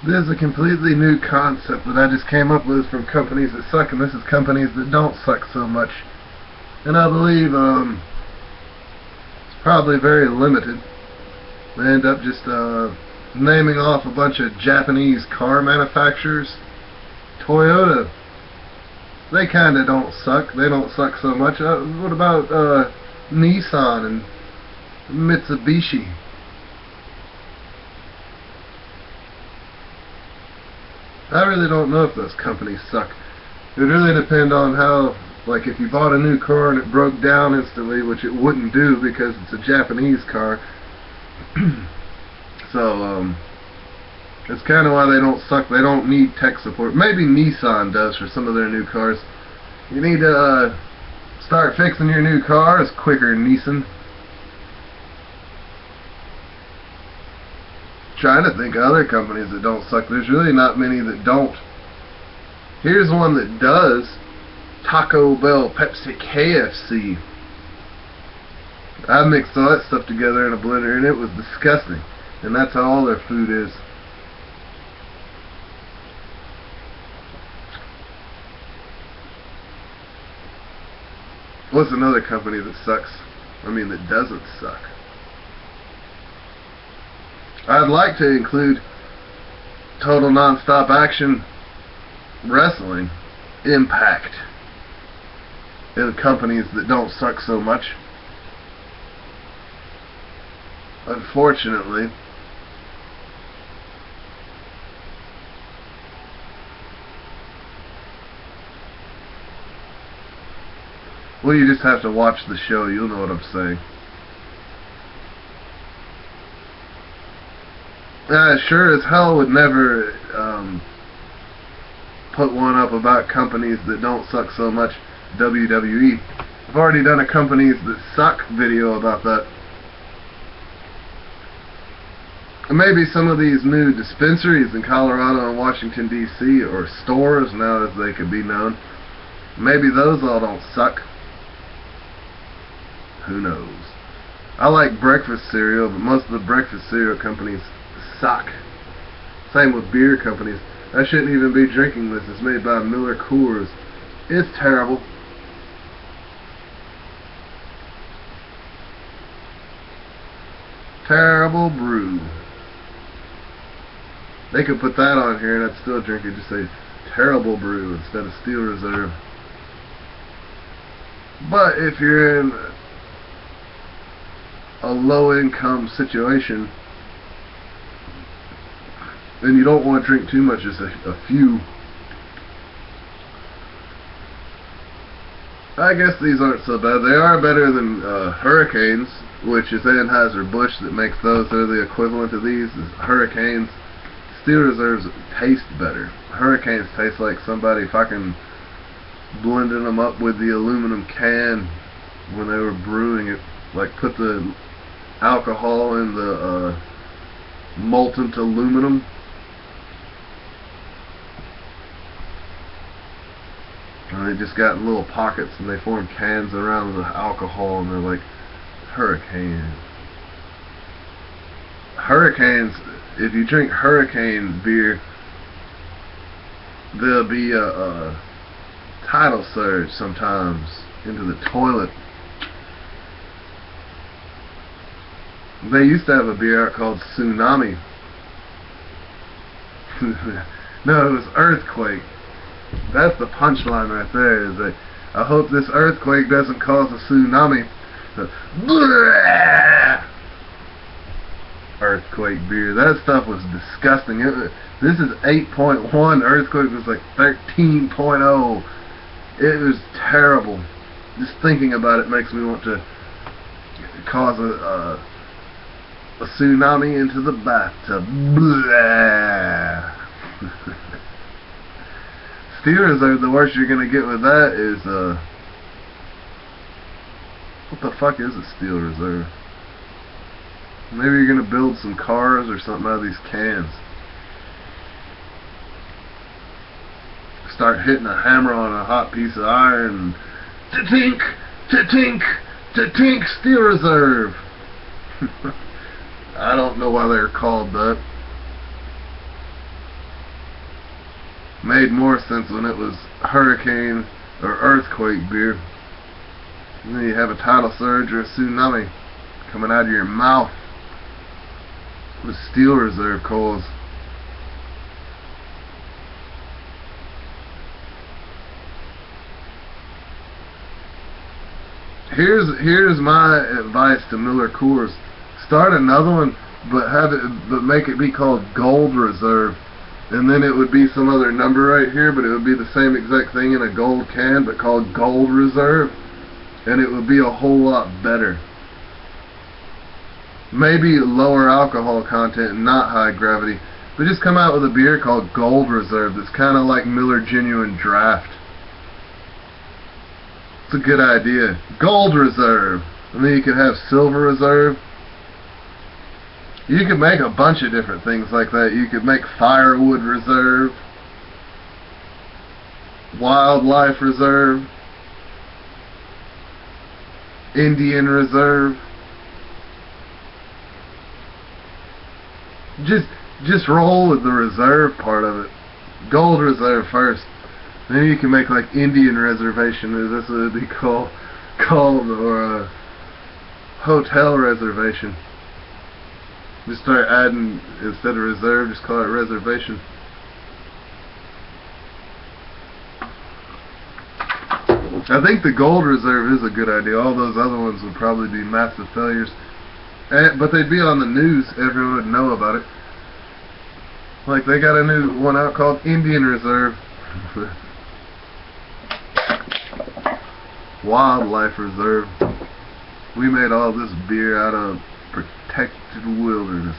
This is a completely new concept that I just came up with from companies that suck, and this is companies that don't suck so much. And I believe it's probably very limited. They end up just naming off a bunch of Japanese car manufacturers. Toyota, they kinda don't suck. They don't suck so much. What about Nissan and Mitsubishi? I really don't know if those companies suck. It would really depend on how, like if you bought a new car and it broke down instantly, which it wouldn't do because it's a Japanese car. So, it's kind of why they don't suck. They don't need tech support. Maybe Nissan does for some of their new cars. You need to start fixing your new cars quicker, Nissan. Trying to think of other companies that don't suck. There's really not many that don't. Here's one that does. Taco Bell, Pepsi, KFC. I mixed all that stuff together in a blender and it was disgusting. And that's how all their food is. What's another company that sucks? I mean, that doesn't suck. I'd like to include Total Nonstop Action Wrestling, Impact, and companies that don't suck so much. Unfortunately, well, you just have to watch the show, you'll know what I'm saying. Sure as hell would never put one up about companies that don't suck so much. WWE. I've already done a companies that suck video about that. And maybe some of these new dispensaries in Colorado and Washington D.C. or stores now as they could be known, maybe those all don't suck. Who knows? I like breakfast cereal, but most of the breakfast cereal companies suck. Same with beer companies. I shouldn't even be drinking this. It's made by Miller Coors. It's terrible. Terrible brew. They could put that on here and I'd still drink it. Just say terrible brew instead of Steel Reserve. But if you're in a low income situation and you don't want to drink too much, just a few, I guess these aren't so bad. They are better than Hurricanes, which is Anheuser-Busch that makes those. They're the equivalent of these. Is Hurricanes. Steel Reserves taste better. Hurricanes taste like somebody fucking blending them up with the aluminum can when they were brewing it. Like put the alcohol in the molten aluminum. And they just got little pockets and they form cans around the alcohol and they're like Hurricane. Hurricanes, if you drink Hurricane beer, there'll be a tidal surge sometimes into the toilet. They used to have a beer out called Tsunami. No, it was Earthquake. That's the punchline right there. Is that I hope this earthquake doesn't cause a tsunami. Earthquake beer. That stuff was disgusting. This is 8.1. Earthquake was like 13.0. It was terrible. Just thinking about it makes me want to cause a tsunami into the bathtub. Steel Reserve, the worst you're gonna get with that is what the fuck is a Steel Reserve? Maybe you're gonna build some cars or something out of these cans. Start hitting a hammer on a hot piece of iron. Ta-tink! Ta-tink! Ta-tink! Steel Reserve! I don't know why they're called that. Made more sense when it was hurricane or earthquake beer. And then you have a tidal surge or a tsunami coming out of your mouth with Steel Reserve coils. Here's my advice to Miller Coors. Start another one, but make it be called Gold Reserve. And then it would be some other number right here, but it would be the same exact thing in a gold can, but called Gold Reserve. And it would be a whole lot better. Maybe lower alcohol content and not high gravity. But just come out with a beer called Gold Reserve that's kind of like Miller Genuine Draft. It's a good idea. Gold Reserve. And then you could have Silver Reserve. You could make a bunch of different things like that. You could make Firewood Reserve, Wildlife Reserve, Indian Reserve. Just roll with the reserve part of it. Gold Reserve first. Then you can make like Indian Reservation, or this would be called, or Hotel Reservation. Just start adding, instead of reserve, just call it reservation. I think the Gold Reserve is a good idea. All those other ones would probably be massive failures. But they'd be on the news. Everyone would know about it. Like they got a new one out called Indian Reserve. Wildlife Reserve. We made all this beer out of protected wilderness.